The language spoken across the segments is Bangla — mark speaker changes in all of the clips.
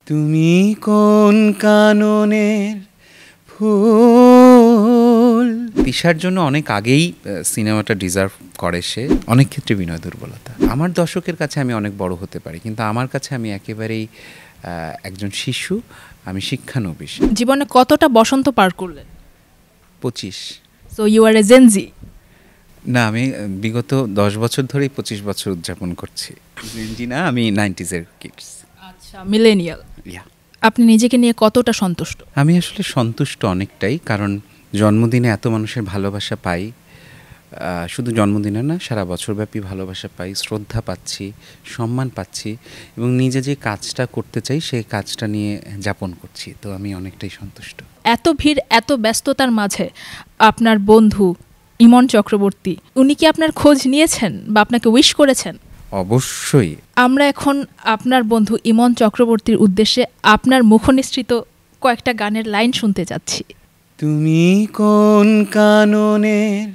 Speaker 1: তুমি কোন কাননের ফুল। তিশার জন্য অনেক আগেই সিনেমাটা ডিজার্ভ করে, সে অনেক ক্ষেত্রে বিনয় দুর্বলতা। আমার দর্শকের কাছে আমি অনেক বড় হতে পারি, কিন্তু আমার কাছে আমি একেবারেই একজন শিশু, আমি শিক্ষানবিশ।
Speaker 2: জীবনে কতটা বসন্ত পার করলেন?
Speaker 1: 25।
Speaker 2: So you are a Gen Z?
Speaker 1: না, আমি বিগত 10 বছর ধরেই 25 বছর উদযাপন করছি। জেনজি না, আমি 90s-এর কিডস।
Speaker 2: আচ্ছা, মিলেনিয়াল। আপনি নিজেকে নিয়ে কতটা সন্তুষ্ট?
Speaker 1: আমি আসলে সন্তুষ্ট অনেকটাই, কারণ জন্মদিনে এত মানুষের ভালোবাসা পাই। শুধু জন্মদিনে না, সারা বছরব্যাপী ভালোবাসা পাই, শ্রদ্ধা পাচ্ছি, সম্মান পাচ্ছি, এবং নিজে যে কাজটা করতে চাই সেই কাজটা নিয়ে যাপন করছি। তো আমি অনেকটাই সন্তুষ্ট।
Speaker 2: এত ভিড়, এত ব্যস্ততার মাঝে আপনার বন্ধু ইমন চক্রবর্তী, উনি কি আপনার খোঁজ নিয়েছেন বা আপনাকে উইশ করেছেন?
Speaker 1: অবশ্যই।
Speaker 2: আমরা এখন আপনার বন্ধু ইমন চক্রবর্তীর উদ্দেশ্যে আপনার মুখনিসৃত কয়েকটা গানের লাইন শুনতে যাচ্ছি।
Speaker 1: তুমি কোন কাননের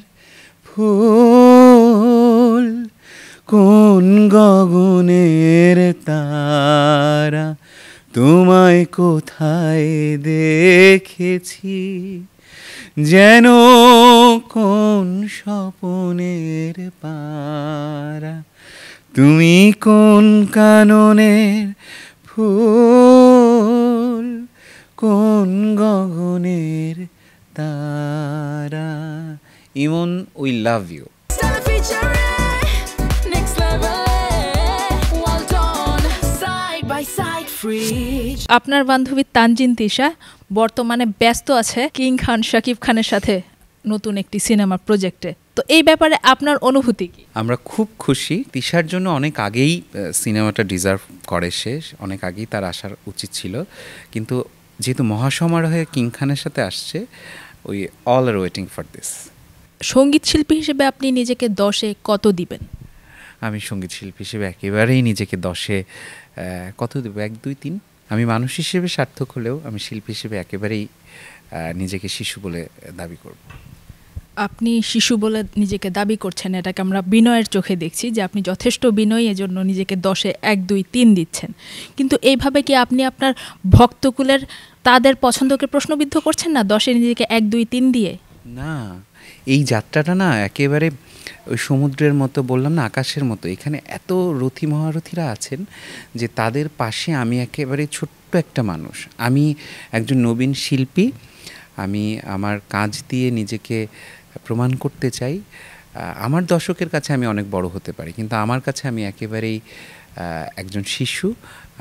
Speaker 1: ফুল, কোন গগনের তারা, তোমায় কোথায় দেখেছি, যেন কোন স্বপনের পারা। তুমি কোন কাননের ফুল, কোন গগনের তারা। ইমন, উই লাভ ইউ।
Speaker 2: আপনার বান্ধবী তানজিন তিশা বর্তমানে ব্যস্ত আছে কিং খান শাকিব খানের সাথে নতুন একটি সিনেমা প্রজেক্টে। তো এই ব্যাপারে আপনার অনুভূতি কি?
Speaker 1: আমরা খুব খুশি। তিশার জন্য অনেক আগেই সিনেমাটা ডিজার্ভ করে, সে অনেক আগেই তার আসার উচিত ছিল, কিন্তু যেহেতু মহাসমারোহে কিং খানের সাথে আসছে, we all R waiting for this.
Speaker 2: সঙ্গীত শিল্পী হিসেবে আপনি নিজেকে 10-এ কত দিবেন?
Speaker 1: আমি সঙ্গীত শিল্পী হিসেবে একেবারেই নিজেকে 10-এ কত দেবো, 1, 2, 3। আমি মানুষ হিসেবে সার্থক হলেও আমি শিল্পী হিসেবে একেবারেই নিজেকে শিশু বলে দাবি করব।
Speaker 2: আপনি শিশু বলে নিজেকে দাবি করছেন, এটাকে আমরা বিনয়ের চোখে দেখছি যে আপনি যথেষ্ট বিনয়ী, এজন্য নিজেকে 10-এ 1, 2, 3 দিচ্ছেন। কিন্তু এইভাবে কি আপনি আপনার ভক্তকুলের তাদের পছন্দকে প্রশ্নবিদ্ধ করছেন না 10-এ নিজেকে 1, 2, 3 দিয়ে?
Speaker 1: না, এই যাত্রাটা না একেবারে ওই সমুদ্রের মতো, বললাম না, আকাশের মতো। এখানে এত রথী মহারথীরা আছেন যে তাদের পাশে আমি একেবারে ছোট্ট একটা মানুষ। আমি একজন নবীন শিল্পী, আমি আমার কাজ দিয়ে নিজেকে প্রমাণ করতে চাই। আমার দর্শকের কাছে আমি অনেক বড় হতে পারি, কিন্তু আমার কাছে আমি একেবারেই একজন শিশু,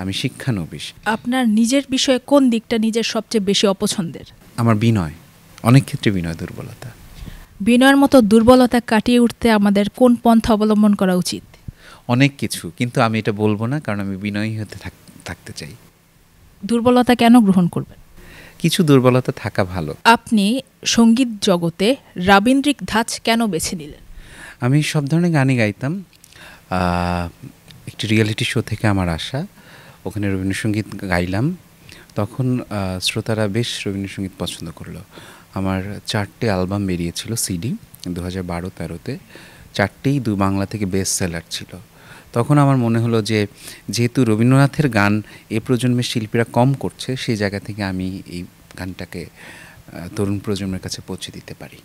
Speaker 1: আমি শিক্ষানবিশ।
Speaker 2: আপনার নিজের বিষয়ে কোন দিকটা নিজের সবচেয়ে বেশি অপছন্দের?
Speaker 1: আমার বিনয়, অনেক ক্ষেত্রে বিনয় দুর্বলতা।
Speaker 2: বিনয়ের মতো দুর্বলতা কাটিয়ে উঠতে আমাদের কোন পন্থা অবলম্বন করা উচিত?
Speaker 1: অনেক কিছু, কিন্তু আমি এটা বলবো না, কারণ আমি বিনয়ী হতে থাকতে চাই।
Speaker 2: দুর্বলতা কেন গ্রহণ করবেন?
Speaker 1: কিছু দুর্বলতা থাকা ভালো।
Speaker 2: আপনি সঙ্গীত জগতে রাবীন্দ্রিক ধাঁচ কেন বেছে নিলেন?
Speaker 1: আমি সব ধরনের গানই গাইতাম। একটি রিয়েলিটি শো থেকে আমার আসা, ওখানে রবীন্দ্রসঙ্গীত গাইলাম। তখন শ্রোতারা বেশ রবীন্দ্রসঙ্গীত পছন্দ করলো। আমার 4টে অ্যালবাম বেরিয়েছিল, সিডি, 2012-13-তে। 4টেই বাংলা থেকে বেস্ট সেলার ছিল। তখন আমার মনে হলো যে যেহেতু রবীন্দ্রনাথের গান এ প্রজন্মের শিল্পীরা কম করছে, সেই জায়গা থেকে আমি এই গানটাকে তরুণ প্রজন্মের কাছে পৌঁছে দিতে পারি।